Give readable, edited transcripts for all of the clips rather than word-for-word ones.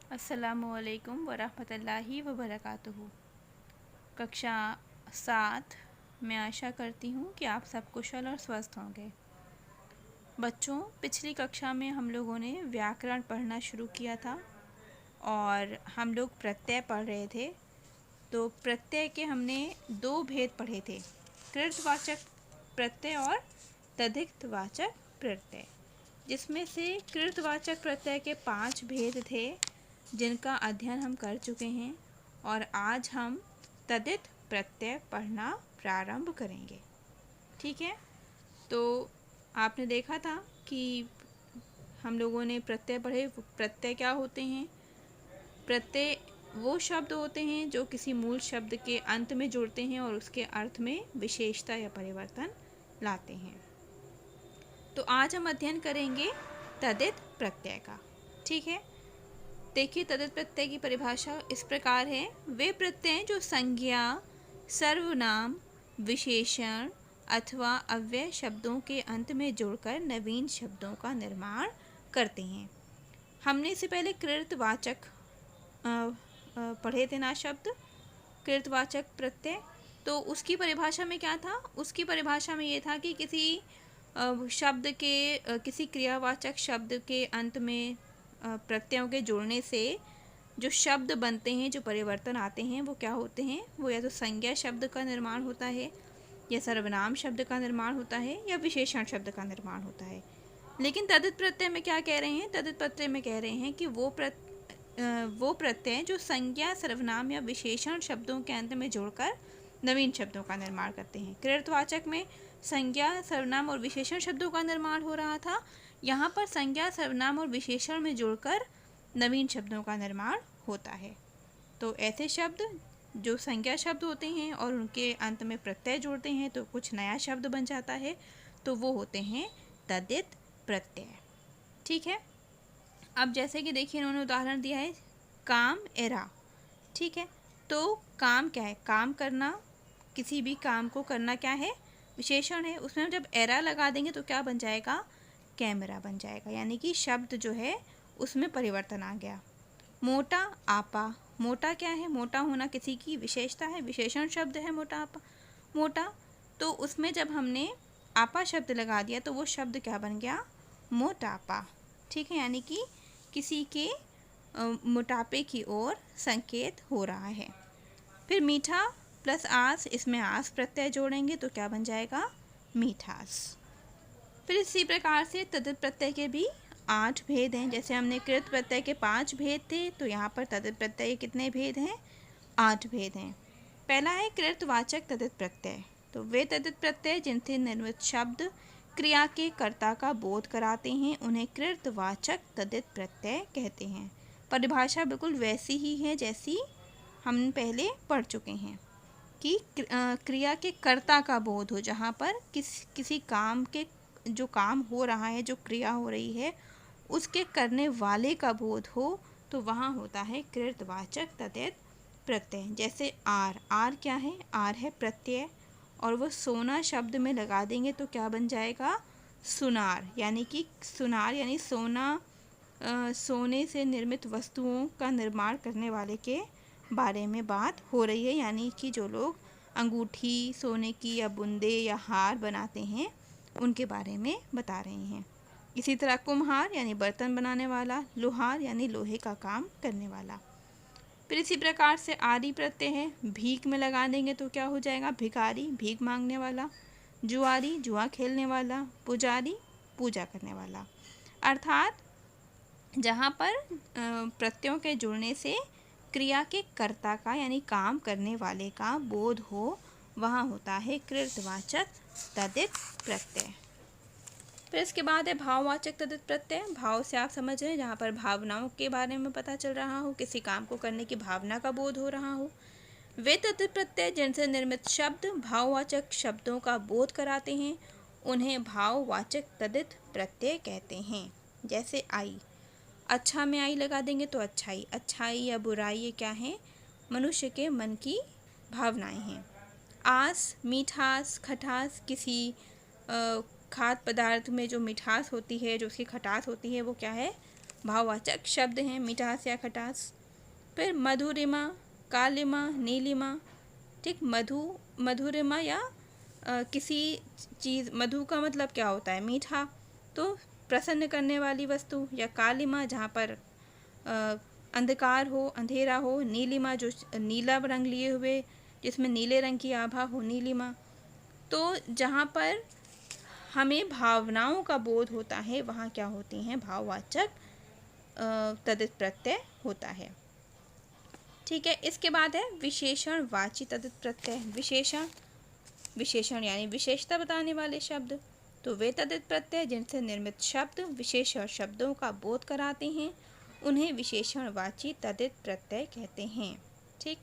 अस्सलामुअलैकुम वरहमतुल्लाहि वबरकातुहू। कक्षा 7 मैं आशा करती हूँ कि आप सब कुशल और स्वस्थ होंगे। बच्चों, पिछली कक्षा में हम लोगों ने व्याकरण पढ़ना शुरू किया था और हम लोग प्रत्यय पढ़ रहे थे। तो प्रत्यय के हमने दो भेद पढ़े थे, कृतवाचक प्रत्यय और तद्धितवाचक प्रत्यय, जिसमें से कृतवाचक प्रत्यय के 5 भेद थे जिनका अध्ययन हम कर चुके हैं और आज हम तद्धित प्रत्यय पढ़ना प्रारंभ करेंगे। ठीक है, तो आपने देखा था कि हम लोगों ने प्रत्यय पढ़े। प्रत्यय क्या होते हैं? प्रत्यय वो शब्द होते हैं जो किसी मूल शब्द के अंत में जुड़ते हैं और उसके अर्थ में विशेषता या परिवर्तन लाते हैं। तो आज हम अध्ययन करेंगे तद्धित प्रत्यय का। ठीक है, देखिए, तद्धित प्रत्यय की परिभाषा इस प्रकार है। वे प्रत्यय जो संज्ञा, सर्वनाम, विशेषण अथवा अव्यय शब्दों के अंत में जुड़कर नवीन शब्दों का निर्माण करते हैं। हमने इससे पहले कृतवाचक पढ़े थे ना शब्द, कृतवाचक प्रत्यय। तो उसकी परिभाषा में क्या था? उसकी परिभाषा में ये था कि किसी शब्द के किसी क्रियावाचक शब्द के अंत में प्रत्ययों के जुड़ने से जो शब्द बनते हैं, जो परिवर्तन आते हैं, वो क्या होते हैं? वो या तो संज्ञा शब्द का निर्माण होता है, या सर्वनाम शब्द का निर्माण होता है, या विशेषण शब्द का निर्माण होता है। लेकिन तद्धित प्रत्यय में क्या कह रहे हैं? तद्धित प्रत्यय में कह रहे हैं कि वो प्रत्यय जो संज्ञा, सर्वनाम या विशेषण शब्दों के अंत में जुड़कर नवीन शब्दों का निर्माण करते हैं। कृतवाचक में संज्ञा, सर्वनाम और विशेषण शब्दों का निर्माण हो रहा था। यहाँ पर संज्ञा, सर्वनाम और विशेषण में जुड़कर नवीन शब्दों का निर्माण होता है। तो ऐसे शब्द जो संज्ञा शब्द होते हैं और उनके अंत में प्रत्यय जोड़ते हैं तो कुछ नया शब्द बन जाता है, तो वो होते हैं तद्धित प्रत्यय। ठीक है, अब जैसे कि देखिए, इन्होंने उदाहरण दिया है काम एरा। ठीक है, तो काम क्या है? काम करना, किसी भी काम को करना क्या है? विशेषण है। उसमें जब एरा लगा देंगे तो क्या बन जाएगा? कैमरा बन जाएगा, यानी कि शब्द जो है उसमें परिवर्तन आ गया। मोटा आपा, मोटा क्या है? मोटा होना किसी की विशेषता है, विशेषण शब्द है मोटा आपा। मोटा, तो उसमें जब हमने आपा शब्द लगा दिया तो वो शब्द क्या बन गया? मोटापा। ठीक है, यानी कि किसी के मोटापे की ओर संकेत हो रहा है। फिर मीठा प्लस आस, इसमें आस प्रत्यय जोड़ेंगे तो क्या बन जाएगा? मीठास। फिर इसी प्रकार से तद्धित प्रत्यय के भी 8 भेद हैं। जैसे हमने कृत प्रत्यय के 5 भेद थे, तो यहाँ पर तद्धित प्रत्यय के कितने भेद हैं? 8 भेद हैं। पहला है कृतवाचक तद्धित प्रत्यय। तो वे तद्धित प्रत्यय जिनसे निर्मित शब्द क्रिया के कर्ता का बोध कराते हैं उन्हें कृतवाचक तद्धित प्रत्यय कहते हैं। परिभाषा बिल्कुल वैसी ही है जैसी हम पहले पढ़ चुके हैं कि क्रिया के कर्ता का बोध हो, जहाँ पर किसी काम के जो काम हो रहा है, जो क्रिया हो रही है, उसके करने वाले का बोध हो, तो वहाँ होता है कृतवाचक तद्धित प्रत्यय। जैसे आर, आर क्या है? आर है प्रत्यय, और वो सोना शब्द में लगा देंगे तो क्या बन जाएगा? सुनार, यानी कि सुनार यानी सोना, सोने से निर्मित वस्तुओं का निर्माण करने वाले के बारे में बात हो रही है, यानी कि जो लोग अंगूठी सोने की या बूंदे या हार बनाते हैं उनके बारे में बता रहे हैं। इसी तरह कुम्हार यानी बर्तन बनाने वाला, लोहार यानी लोहे का काम करने वाला। फिर इसी प्रकार से आदि प्रत्यय है, भीख में लगा देंगे तो क्या हो जाएगा? भिखारी, भीख मांगने वाला। जुआरी, जुआ खेलने वाला। पुजारी, पूजा करने वाला। अर्थात जहाँ पर प्रत्ययों के जुड़ने से क्रिया के कर्ता का यानी काम करने वाले का बोध हो, वहाँ होता है कृतवाचक तद्धित प्रत्यय। फिर इसके बाद है भाववाचक तद्धित प्रत्यय। भाव से आप समझ रहे हैं, जहाँ पर भावनाओं के बारे में पता चल रहा हो, किसी काम को करने की भावना का बोध हो रहा हो। वे तद्धित प्रत्यय जिनसे निर्मित शब्द भाववाचक शब्दों का बोध कराते हैं उन्हें भाववाचक तद्धित प्रत्यय कहते हैं। जैसे आई, अच्छा में आई लगा देंगे तो अच्छाई। अच्छाई या बुराई ये क्या है? मनुष्य के मन की भावनाएं हैं। आस, मीठास, खटास, किसी खाद्य पदार्थ में जो मिठास होती है, जो उसकी खटास होती है, वो क्या है? भाववाचक शब्द हैं, मिठास या खटास। फिर मधुरिमा, कालिमा, नीलिमा। ठीक, मधुरिमा या किसी चीज़, मधु का मतलब क्या होता है? मीठा, तो प्रसन्न करने वाली वस्तु। या कालिमा जहाँ पर अंधकार हो, अंधेरा हो। नीलिमा जो नीला रंग लिए हुए, जिसमें नीले रंग की आभा हो, नीलिमा। तो जहाँ पर हमें भावनाओं का बोध होता है वहाँ क्या होती हैं? भाववाचक तद्धित प्रत्यय होता है। ठीक है, इसके बाद है विशेषणवाची तद्धित प्रत्यय। विशेषण यानी विशेषता बताने वाले शब्द। तो वे तद्धित प्रत्यय जिनसे निर्मित शब्द विशेषण शब्दों का बोध कराते हैं उन्हें विशेषणवाची तद्धित प्रत्यय कहते हैं। ठीक,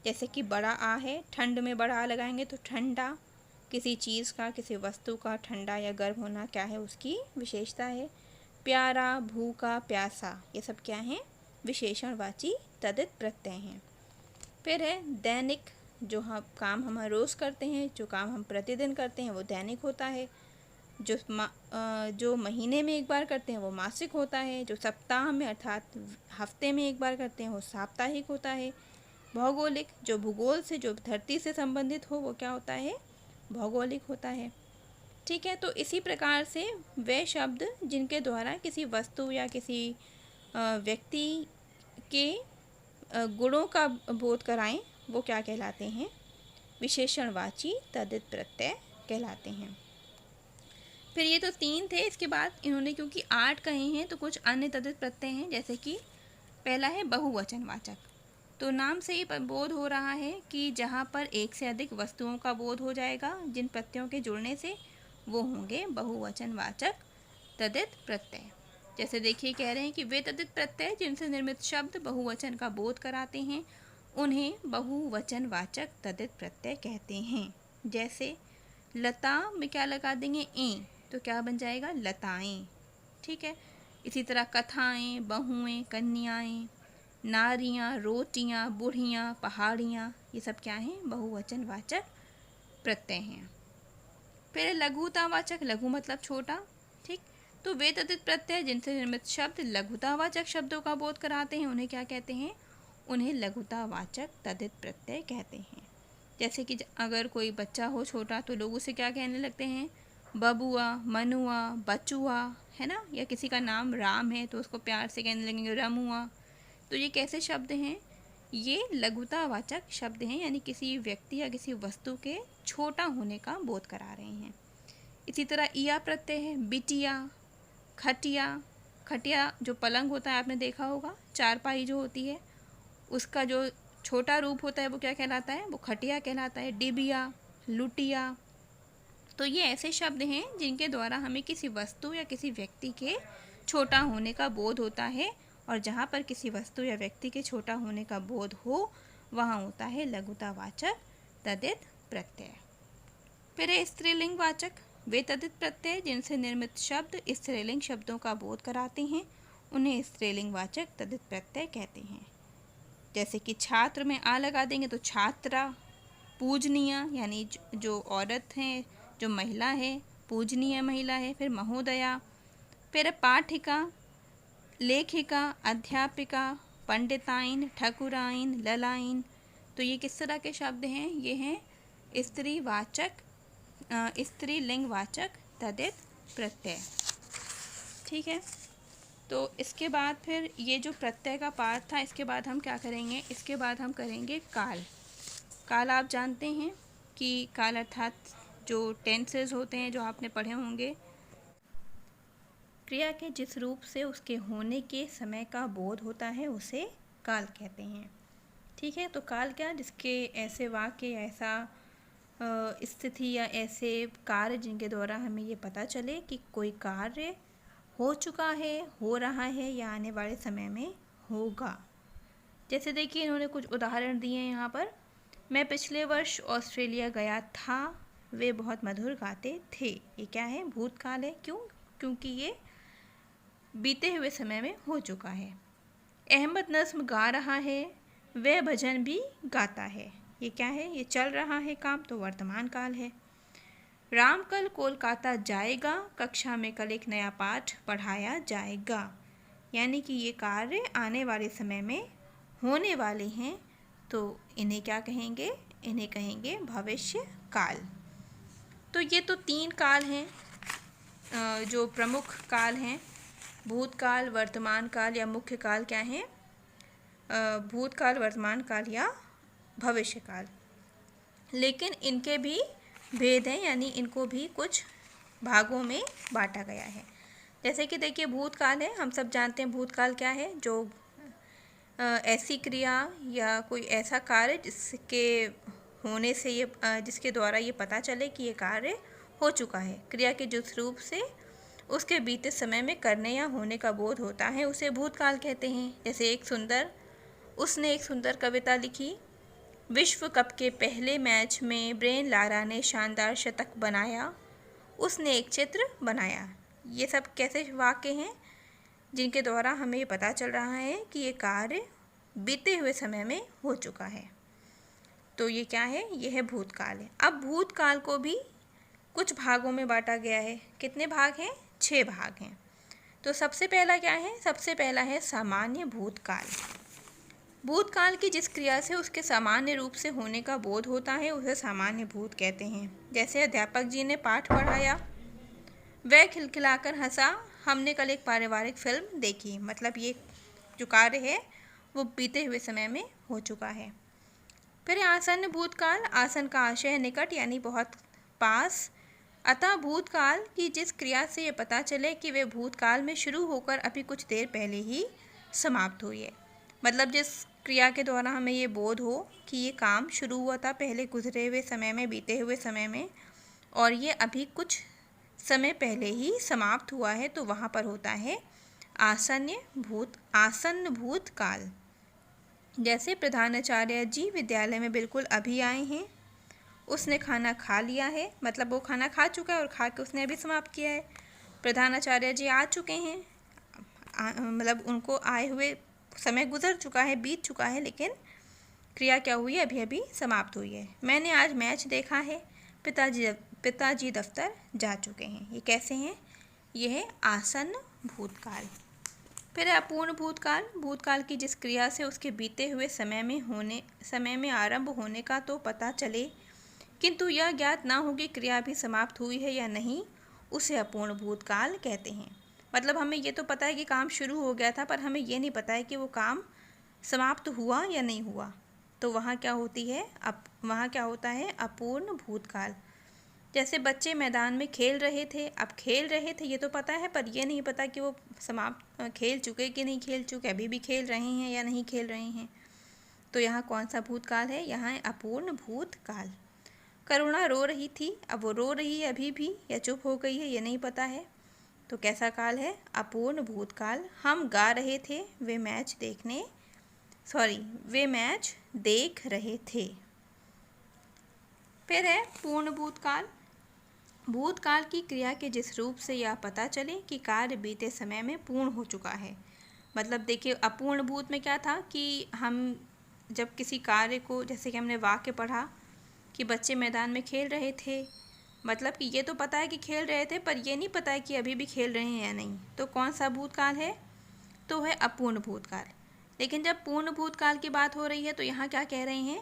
जैसे कि बड़ा आ है, ठंड में बड़ा आ लगाएंगे तो ठंडा। किसी चीज़ का, किसी वस्तु का ठंडा या गर्म होना क्या है? उसकी विशेषता है। प्यारा, भूखा, प्यासा, ये सब क्या हैं? विशेषणवाची तद्धित प्रत्यय हैं। फिर है दैनिक, जो हम काम हम रोज़ करते हैं, जो काम हम प्रतिदिन करते हैं वो दैनिक होता है। जो महीने में एक बार करते हैं वो मासिक होता है। जो सप्ताह में अर्थात हफ्ते में एक बार करते हैं वो साप्ताहिक होता है। भौगोलिक, जो भूगोल से, जो धरती से संबंधित हो वो क्या होता है? भौगोलिक होता है। ठीक है, तो इसी प्रकार से वे शब्द जिनके द्वारा किसी वस्तु या किसी व्यक्ति के गुणों का बोध कराएं वो क्या कहलाते हैं? विशेषणवाची तद्धित प्रत्यय कहलाते हैं। फिर ये तो 3 थे। इसके बाद इन्होंने क्योंकि 8 कहे हैं तो कुछ अन्य तद्धित प्रत्यय हैं, जैसे कि पहला है बहुवचनवाचक। तो नाम से ही बोध हो रहा है कि जहाँ पर एक से अधिक वस्तुओं का बोध हो जाएगा, जिन प्रत्ययों के जुड़ने से वो होंगे बहुवचनवाचक तद्धित प्रत्यय। जैसे देखिए कह रहे हैं कि वे तद्धित प्रत्यय जिनसे निर्मित शब्द बहुवचन का बोध कराते हैं उन्हें बहुवचनवाचक तद्धित प्रत्यय कहते हैं। जैसे लता में क्या लगा देंगे? ए, तो क्या बन जाएगा? लताएं। ठीक है, इसी तरह कथाएं, बहुएं, कन्याएं, नारियां, रोटियां, बूढ़ियां, पहाड़ियां, ये सब क्या हैं? बहुवचनवाचक प्रत्यय हैं। फिर लघुतावाचक, लघु मतलब छोटा। ठीक, तो वे तद्धित प्रत्यय जिनसे निर्मित शब्द लघुतावाचक शब्दों का बोध कराते हैं उन्हें क्या कहते हैं? उन्हें लघुतावाचक तद्धित प्रत्यय कहते हैं। जैसे कि अगर कोई बच्चा हो छोटा तो लोग उसे क्या कहने लगते हैं? बबुआ, मनुआ, बचुआ, है ना। या किसी का नाम राम है तो उसको प्यार से कहने लगेंगे रमुआ। तो ये कैसे शब्द हैं? ये लघुतावाचक शब्द हैं, यानी किसी व्यक्ति या किसी वस्तु के छोटा होने का बोध करा रहे हैं। इसी तरह ईया प्रत्यय है, बिटिया, खटिया। खटिया जो पलंग होता है आपने देखा होगा, चारपाई जो होती है उसका जो छोटा रूप होता है वो क्या कहलाता है? वो खटिया कहलाता है। डिबिया, लुटिया। तो ये ऐसे शब्द हैं जिनके द्वारा हमें किसी वस्तु या किसी व्यक्ति के छोटा होने का बोध होता है, और जहाँ पर किसी वस्तु या व्यक्ति के छोटा होने का बोध हो वहाँ होता है लघुतावाचक तद्धित प्रत्यय। फिर है स्त्रीलिंगवाचक। वे तद्धित प्रत्यय जिनसे निर्मित शब्द स्त्रीलिंग शब्दों का बोध कराते हैं उन्हें स्त्रीलिंगवाचक तद्धित प्रत्यय कहते हैं। जैसे कि छात्र में आ लगा देंगे तो छात्रा। पूजनीय यानी जो औरत है, जो महिला है, पूजनीय महिला है। फिर महोदया। फिर पाठिका, लेखिका, अध्यापिका, पंडिताइन, ठकुराइन, ललाइन। तो ये किस तरह के शब्द हैं? ये हैं स्त्रीलिंगवाचक तद्धित प्रत्यय। ठीक है, तो इसके बाद फिर ये जो प्रत्यय का पार्ट था इसके बाद हम क्या करेंगे? इसके बाद हम करेंगे काल। काल आप जानते हैं कि काल अर्थात जो टेंसेस होते हैं जो आपने पढ़े होंगे, क्रिया के जिस रूप से उसके होने के समय का बोध होता है उसे काल कहते हैं। ठीक है, तो काल क्या? जिसके ऐसे वाक्य, ऐसा स्थिति या ऐसे कार्य जिनके द्वारा हमें ये पता चले कि कोई कार्य हो चुका है, हो रहा है या आने वाले समय में होगा। जैसे देखिए इन्होंने कुछ उदाहरण दिए हैं यहाँ पर। मैं पिछले वर्ष ऑस्ट्रेलिया गया था, वे बहुत मधुर गाते थे। ये क्या है? भूतकाल है। क्यों? क्योंकि ये बीते हुए समय में हो चुका है। अहमद नज़्म गा रहा है, वह भजन भी गाता है। ये क्या है? ये चल रहा है काम, तो वर्तमान काल है। राम कल कोलकाता जाएगा, कक्षा में कल एक नया पाठ पढ़ाया जाएगा। यानी कि ये कार्य आने वाले समय में होने वाले हैं, तो इन्हें क्या कहेंगे? इन्हें कहेंगे भविष्य काल। तो ये तो 3 काल हैं जो प्रमुख काल हैं। भूतकाल, वर्तमान काल या मुख्य काल क्या हैं? भूतकाल, वर्तमान काल या भविष्य काल। लेकिन इनके भी भेद हैं, यानी इनको भी कुछ भागों में बांटा गया है। जैसे कि देखिए, भूतकाल है, हम सब जानते हैं भूतकाल क्या है। जो ऐसी क्रिया या कोई ऐसा कार्य जिसके होने से जिसके द्वारा ये पता चले कि ये कार्य हो चुका है। क्रिया के जिस रूप से उसके बीते समय में करने या होने का बोध होता है, उसे भूतकाल कहते हैं। जैसे उसने एक सुंदर कविता लिखी। विश्व कप के पहले मैच में ब्रेन लारा ने शानदार शतक बनाया। उसने एक चित्र बनाया। ये सब कैसे वाक्य हैं जिनके द्वारा हमें ये पता चल रहा है कि ये कार्य बीते हुए समय में हो चुका है। तो ये क्या है? ये है भूतकाल है। अब भूतकाल को भी कुछ भागों में बांटा गया है। कितने भाग हैं? 6 भाग हैं। तो सबसे पहला क्या है? सबसे पहला है सामान्य भूतकाल। भूतकाल की जिस क्रिया से उसके सामान्य रूप से होने का बोध होता है, उसे सामान्य भूत कहते हैं। जैसे अध्यापक जी ने पाठ पढ़ाया, वह खिलखिलाकर हंसा, हमने कल एक पारिवारिक फिल्म देखी। मतलब ये जो कार्य है वो बीते हुए समय में हो चुका है। फिर आसन्न भूतकाल। आसन का आशय है निकट, यानी बहुत पास। अतः भूतकाल की जिस क्रिया से ये पता चले कि वे भूतकाल में शुरू होकर अभी कुछ देर पहले ही समाप्त हुई है। मतलब जिस क्रिया के द्वारा हमें ये बोध हो कि ये काम शुरू हुआ था पहले गुजरे हुए समय में, बीते हुए समय में, और ये अभी कुछ समय पहले ही समाप्त हुआ है, तो वहाँ पर होता है आसन्न भूतकाल। जैसे प्रधानाचार्य जी विद्यालय में बिल्कुल अभी आए हैं। उसने खाना खा लिया है, मतलब वो खाना खा चुका है और खा के उसने अभी समाप्त किया है। प्रधानाचार्य जी आ चुके हैं, मतलब उनको आए हुए समय गुजर चुका है, बीत चुका है, लेकिन क्रिया क्या हुई है? अभी अभी समाप्त हुई है। मैंने आज मैच देखा है। पिताजी दफ्तर जा चुके हैं। ये कैसे हैं? ये है आसन्न भूतकाल। फिर अपूर्ण भूतकाल। भूतकाल की जिस क्रिया से उसके बीते हुए समय में आरंभ होने का तो पता चले, किंतु यह ज्ञात ना हो कि क्रिया भी समाप्त हुई है या नहीं, उसे अपूर्ण भूतकाल कहते हैं। मतलब हमें ये तो पता है कि काम शुरू हो गया था, पर हमें ये नहीं पता है कि वो काम समाप्त हुआ या नहीं हुआ। तो वहाँ क्या होता है? अपूर्ण भूतकाल। जैसे बच्चे मैदान में खेल रहे थे। अब खेल रहे थे ये तो पता है, पर ये नहीं पता कि वो खेल चुके कि नहीं खेल चुके, अभी भी खेल रहे हैं या नहीं खेल रहे हैं। तो यहाँ कौन सा भूतकाल है? यहाँ है अपूर्ण भूतकाल। करुणा रो रही थी। अब वो रो रही है अभी भी या चुप हो गई है, ये नहीं पता है। तो कैसा काल है? अपूर्ण भूतकाल। हम गा रहे थे, वे मैच देख रहे थे। फिर है पूर्ण भूतकाल। भूतकाल की क्रिया के जिस रूप से यह पता चले कि कार्य बीते समय में पूर्ण हो चुका है। मतलब देखिए, अपूर्ण भूत में क्या था कि हम जब किसी कार्य को, जैसे कि हमने वाक्य पढ़ा कि बच्चे मैदान में खेल रहे थे, मतलब कि ये तो पता है कि खेल रहे थे, पर ये नहीं पता है कि अभी भी खेल रहे हैं या नहीं। तो कौन सा भूतकाल है? तो है अपूर्ण भूतकाल। लेकिन जब पूर्ण भूतकाल की बात हो रही है, तो यहाँ क्या कह रहे हैं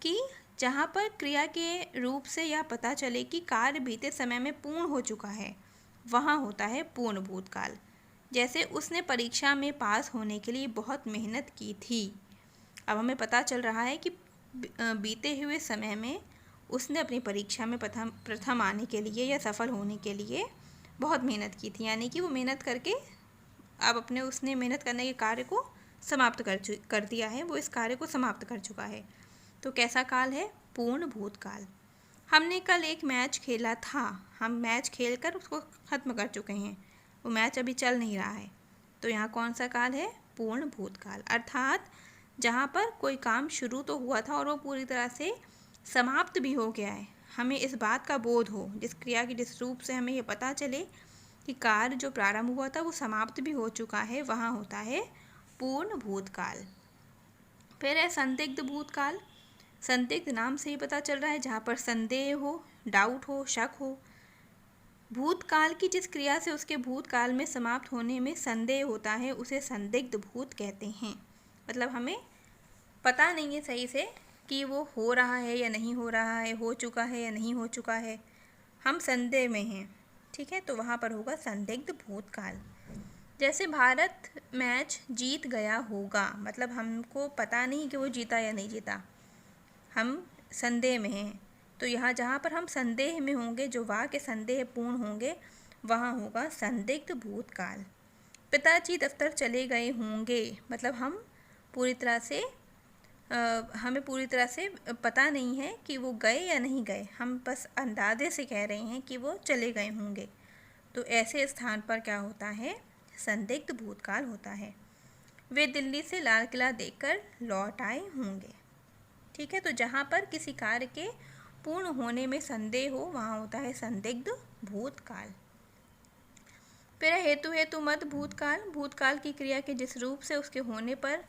कि जहाँ पर क्रिया के रूप से यह पता चले कि कार्य बीते समय में पूर्ण हो चुका है, वहाँ होता है पूर्ण भूतकाल। जैसे उसने परीक्षा में पास होने के लिए बहुत मेहनत की थी। अब हमें पता चल रहा है कि बीते हुए समय में उसने अपनी परीक्षा में प्रथम आने के लिए या सफल होने के लिए बहुत मेहनत की थी, यानी कि वो मेहनत करके अब उसने मेहनत करने के कार्य को समाप्त कर दिया है, वो इस कार्य को समाप्त कर चुका है। तो कैसा काल है? पूर्ण भूतकाल। हमने कल एक मैच खेला था। हम मैच खेलकर उसको ख़त्म कर चुके हैं, वो मैच अभी चल नहीं रहा है। तो यहाँ कौन सा काल है? पूर्ण भूतकाल। अर्थात जहाँ पर कोई काम शुरू तो हुआ था और वो पूरी तरह से समाप्त भी हो गया है, हमें इस बात का बोध हो, जिस क्रिया के जिस रूप से हमें ये पता चले कि कार्य जो प्रारंभ हुआ था वो समाप्त भी हो चुका है, वहाँ होता है पूर्ण भूतकाल। फिर है संदिग्ध भूतकाल। संदिग्ध नाम से ही पता चल रहा है, जहाँ पर संदेह हो, डाउट हो, शक हो। भूतकाल की जिस क्रिया से उसके भूतकाल में समाप्त होने में संदेह होता है उसे संदिग्ध भूत कहते हैं। मतलब हमें पता नहीं है सही से कि वो हो रहा है या नहीं हो रहा है, हो चुका है या नहीं हो चुका है, हम संदेह में हैं, ठीक है, तो वहाँ पर होगा संदिग्ध भूतकाल। जैसे भारत मैच जीत गया होगा, मतलब हमको पता नहीं कि वो जीता या नहीं जीता, हम संदेह में हैं, तो यहाँ जहाँ पर हम संदेह में होंगे, जो वाक्य संदेह पूर्ण होंगे, वहाँ होगा संदिग्ध भूतकाल। पिताजी दफ्तर चले गए होंगे, मतलब हम पूरी तरह से हमें पूरी तरह से पता नहीं है कि वो गए या नहीं गए, हम बस अंदाजे से कह रहे हैं कि वो चले गए होंगे, तो ऐसे स्थान पर क्या होता है, संदिग्ध भूतकाल होता है। वे दिल्ली से लाल किला देखकर लौट आए होंगे, ठीक है, तो जहाँ पर किसी कार्य के पूर्ण होने में संदेह हो वहाँ होता है संदिग्ध भूतकाल। फिर हेतु हेतु मत भूतकाल, भूतकाल की क्रिया के जिस रूप से उसके होने पर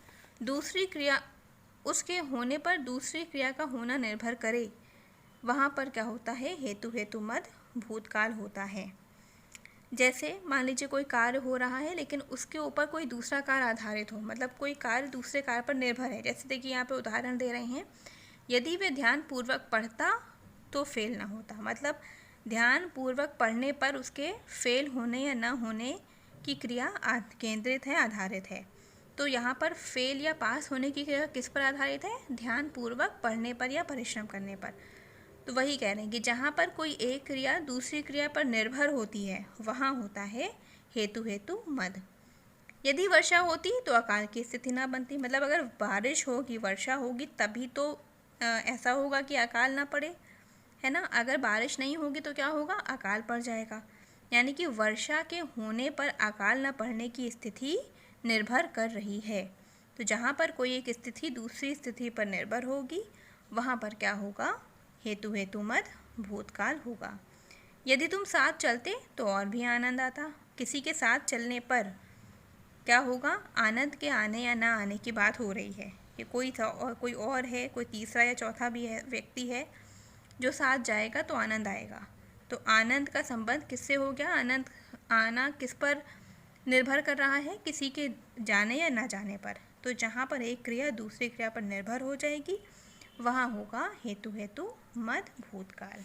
दूसरी क्रिया का होना निर्भर करे, वहाँ पर क्या होता है, हेतु हेतु मत भूतकाल होता है। जैसे मान लीजिए कोई कार्य हो रहा है लेकिन उसके ऊपर कोई दूसरा कार्य आधारित हो, मतलब कोई कार्य दूसरे कार्य पर निर्भर है। जैसे देखिए यहाँ पे उदाहरण दे रहे हैं, यदि वे ध्यान पूर्वक पढ़ता तो फेल ना होता, मतलब ध्यान पूर्वक पढ़ने पर उसके फेल होने या न होने की क्रिया केंद्रित है, आधारित है। तो यहाँ पर फेल या पास होने की क्रिया किस पर आधारित है, ध्यान पूर्वक पढ़ने पर या परिश्रम करने पर। तो वही कह रहे हैं कि जहाँ पर कोई एक क्रिया दूसरी क्रिया पर निर्भर होती है वहाँ होता है हेतु हेतु मद। यदि वर्षा होती तो अकाल की स्थिति ना बनती, मतलब अगर बारिश होगी, वर्षा होगी, तभी तो ऐसा होगा कि अकाल ना पड़े, है ना। अगर बारिश नहीं होगी तो क्या होगा, अकाल पड़ जाएगा। यानी कि वर्षा के होने पर अकाल न पड़ने की स्थिति निर्भर कर रही है। तो जहाँ पर कोई एक स्थिति दूसरी स्थिति पर निर्भर होगी वहाँ पर क्या होगा, हेतु हेतु मद भूतकाल होगा। यदि तुम साथ चलते तो और भी आनंद आता, किसी के साथ चलने पर क्या होगा, आनंद के आने या ना आने की बात हो रही है कि कोई और है, कोई तीसरा या चौथा भी है, व्यक्ति है जो साथ जाएगा तो आनंद आएगा। तो आनंद का संबंध किससे हो गया, आनंद आना किस पर निर्भर कर रहा है, किसी के जाने या ना जाने पर। तो जहाँ पर एक क्रिया दूसरी क्रिया पर निर्भर हो जाएगी वहाँ होगा हेतु हेतु मद भूतकाल,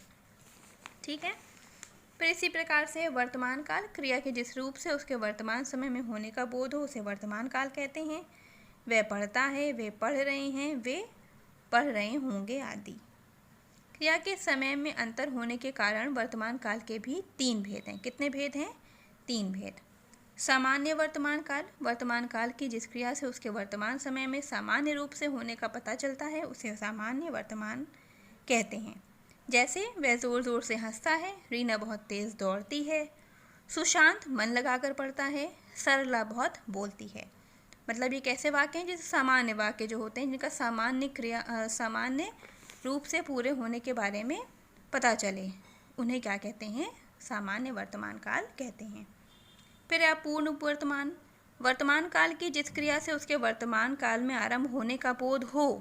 ठीक है। फिर इसी प्रकार से वर्तमान काल, क्रिया के जिस रूप से उसके वर्तमान समय में होने का बोध हो उसे वर्तमान काल कहते हैं। वह पढ़ता है, वे पढ़ रहे हैं, वे पढ़ रहे होंगे आदि। क्रिया के समय में अंतर होने के कारण वर्तमान काल के भी 3 भेद हैं। कितने भेद हैं, 3 भेद। सामान्य वर्तमान काल, वर्तमान काल की जिस क्रिया से उसके वर्तमान समय में सामान्य रूप से होने का पता चलता है उसे सामान्य वर्तमान कहते हैं। जैसे वह ज़ोर ज़ोर से हंसता है, रीना बहुत तेज़ दौड़ती है, सुशांत मन लगाकर पढ़ता है, सरला बहुत बोलती है। मतलब ये कैसे वाक्य हैं, जैसे सामान्य वाक्य जो होते हैं जिनका सामान्य रूप से पूरे होने के बारे में पता चले, उन्हें क्या कहते हैं, सामान्य वर्तमान काल कहते हैं। फिर अपूर्ण वर्तमान, वर्तमान काल की जिस क्रिया से उसके वर्तमान काल में आरंभ होने का बोध हो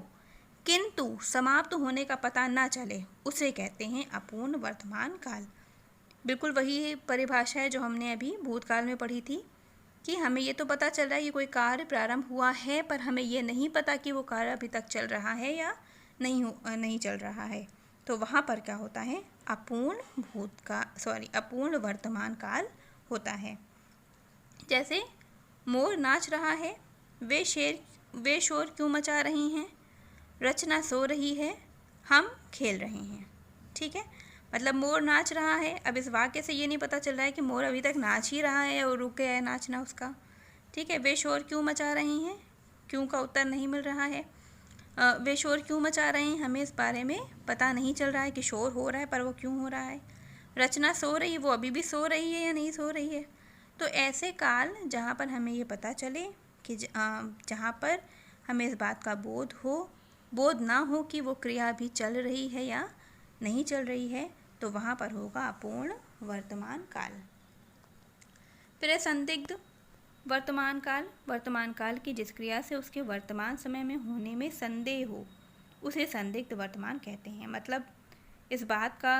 किंतु समाप्त होने का पता ना चले उसे कहते हैं अपूर्ण वर्तमान काल। बिल्कुल वही परिभाषा है जो हमने अभी भूतकाल में पढ़ी थी कि हमें ये तो पता चल रहा है कि कोई कार्य प्रारंभ हुआ है, पर हमें ये नहीं पता कि वो कार्य अभी तक चल रहा है या नहीं चल रहा है। तो वहाँ पर क्या होता है, अपूर्ण वर्तमान काल होता है। जैसे मोर नाच रहा है, वे शोर क्यों मचा रही हैं, रचना सो रही है, हम खेल रहे हैं, ठीक है। मतलब मोर नाच रहा है, अब इस वाक्य से ये नहीं पता चल रहा है कि मोर अभी तक नाच ही रहा है और रुक गया है नाचना उसका, ठीक है। वे शोर क्यों मचा रही हैं, क्यों का उत्तर नहीं मिल रहा है। वे शोर क्यों मचा रहे हैं, हमें इस बारे में पता नहीं चल रहा है कि शोर हो रहा है, पर वो क्यों हो रहा है। रचना सो रही है, वो अभी भी सो रही है या नहीं सो रही है। तो ऐसे काल जहाँ पर हमें ये पता चले कि जहाँ पर हमें इस बात का बोध ना हो कि वो क्रिया अभी चल रही है या नहीं चल रही है, तो वहाँ पर होगा अपूर्ण वर्तमान काल। फिर संदिग्ध वर्तमान काल, वर्तमान काल की जिस क्रिया से उसके वर्तमान समय में होने में संदेह हो उसे संदिग्ध वर्तमान कहते हैं। मतलब इस बात का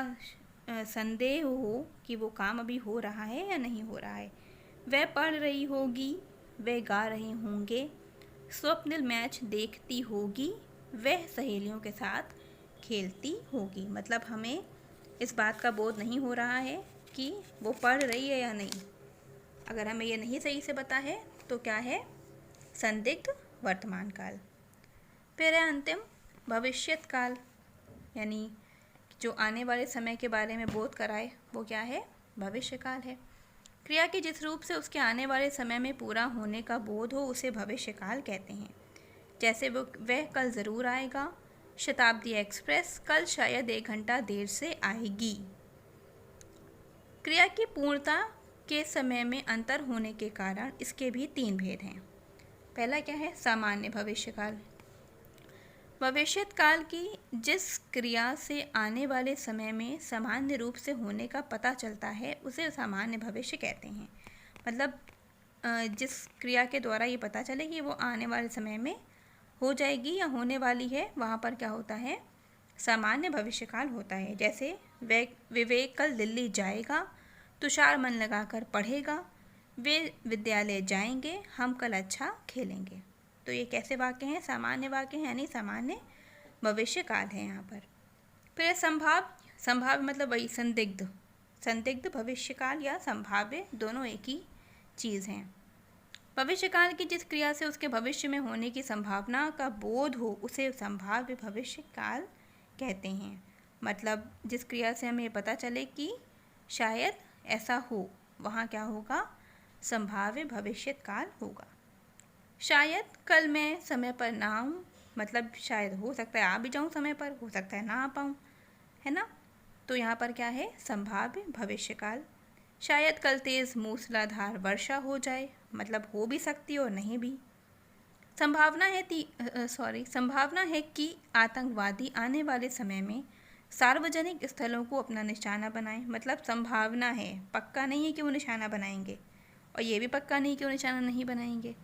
संदेह हो कि वो काम अभी हो रहा है या नहीं हो रहा है। वह पढ़ रही होगी, वह गा रहे होंगे, स्वप्निल मैच देखती होगी, वह सहेलियों के साथ खेलती होगी। मतलब हमें इस बात का बोध नहीं हो रहा है कि वो पढ़ रही है या नहीं। अगर हमें ये नहीं सही से पता है तो क्या है, संदिग्ध वर्तमान काल। फिर है अंतिम भविष्यत काल, यानी जो आने वाले समय के बारे में बोध कराए, वो क्या है, भविष्य काल है। क्रिया के जिस रूप से उसके आने वाले समय में पूरा होने का बोध हो उसे भविष्य काल कहते हैं। जैसे वह कल ज़रूर आएगा, शताब्दी एक्सप्रेस कल शायद 1 घंटा देर से आएगी। क्रिया की पूर्णता के समय में अंतर होने के कारण इसके भी 3 भेद हैं। पहला क्या है, सामान्य भविष्य काल। भविष्यत काल की जिस क्रिया से आने वाले समय में सामान्य रूप से होने का पता चलता है उसे सामान्य भविष्य कहते हैं। मतलब जिस क्रिया के द्वारा ये पता चले कि वो आने वाले समय में हो जाएगी या होने वाली है, वहाँ पर क्या होता है, सामान्य भविष्यकाल होता है। जैसे विवेक कल दिल्ली जाएगा, तुषार मन लगाकर पढ़ेगा, वे विद्यालय जाएंगे, हम कल अच्छा खेलेंगे। तो ये कैसे वाक्य हैं, सामान्य वाक्य हैं, यानी सामान्य भविष्यकाल है यहाँ पर। फिर संभाव्य मतलब वही संदिग्ध भविष्यकाल या संभाव्य, दोनों एक ही चीज़ हैं। भविष्यकाल की जिस क्रिया से उसके भविष्य में होने की संभावना का बोध हो उसे संभाव्य भविष्यकाल कहते हैं। मतलब जिस क्रिया से हमें पता चले कि शायद ऐसा हो, वहाँ क्या होगा, संभाव्य भविष्यकाल होगा। शायद कल मैं समय पर ना आऊँ, मतलब शायद हो सकता है आ भी जाऊँ समय पर, हो सकता है ना आ पाऊँ, है ना। तो यहाँ पर क्या है, संभाव्य भविष्यकाल। शायद कल तेज़ मूसलाधार वर्षा हो जाए, मतलब हो भी सकती है और नहीं भी। संभावना है कि आतंकवादी आने वाले समय में सार्वजनिक स्थलों को अपना निशाना बनाएं। मतलब संभावना है, पक्का नहीं है कि वो निशाना बनाएंगे, और ये भी पक्का नहीं कि वो निशाना नहीं बनाएंगे।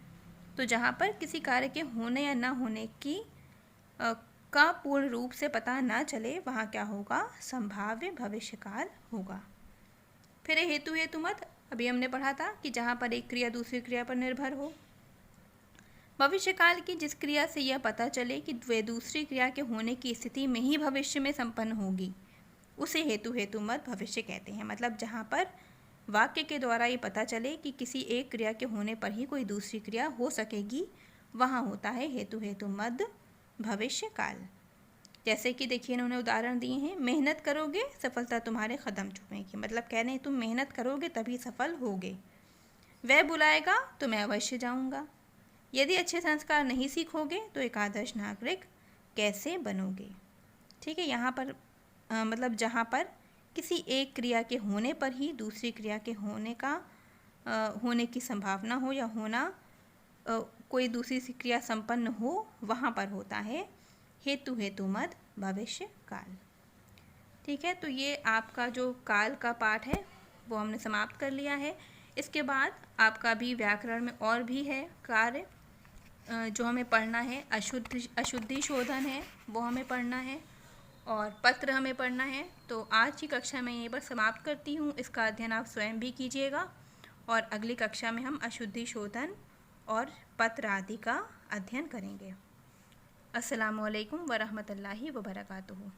तो जहाँ पर किसी कार्य के होने या ना होने की का पूर्ण रूप से पता ना चले, वहाँ क्या होगा, संभाव्य भविष्यकाल होगा। फिर हेतु मत, अभी हमने पढ़ा था कि जहाँ पर एक क्रिया दूसरी क्रिया पर निर्भर हो। भविष्यकाल की जिस क्रिया से यह पता चले कि वे दूसरी क्रिया के होने की स्थिति में ही भविष्य में संपन्न होगी, उसे हेतु मत भविष्य कहते हैं। मतलब जहाँ पर वाक्य के द्वारा ये पता चले कि किसी एक क्रिया के होने पर ही कोई दूसरी क्रिया हो सकेगी, वहाँ होता है हेतु मत भविष्य काल। जैसे कि देखिए इन्होंने उदाहरण दिए हैं, मेहनत करोगे सफलता तुम्हारे कदम चूमेगी। मतलब कह रहे हैं तुम मेहनत करोगे तभी सफल होगे। वह बुलाएगा तो मैं अवश्य जाऊँगा। यदि अच्छे संस्कार नहीं सीखोगे तो एक आदर्श नागरिक कैसे बनोगे। ठीक है, यहाँ पर मतलब जहाँ पर किसी एक क्रिया के होने पर ही दूसरी क्रिया के होने की संभावना हो या कोई दूसरी क्रिया संपन्न हो, वहाँ पर होता है हेतु मत भविष्य काल। ठीक है, तो ये आपका जो काल का पाठ है वो हमने समाप्त कर लिया है। इसके बाद आपका भी व्याकरण में और भी है कार्य जो हमें पढ़ना है। अशुद्धि शोधन है, वो हमें पढ़ना है, और पत्र हमें पढ़ना है। तो आज की कक्षा में यहीं पर समाप्त करती हूँ। इसका अध्ययन आप स्वयं भी कीजिएगा, और अगली कक्षा में हम अशुद्धि शोधन और पत्र आदि का अध्ययन करेंगे। अस्सलामु अलैकुम वरहमतुल्लाहि वबरकातुहू।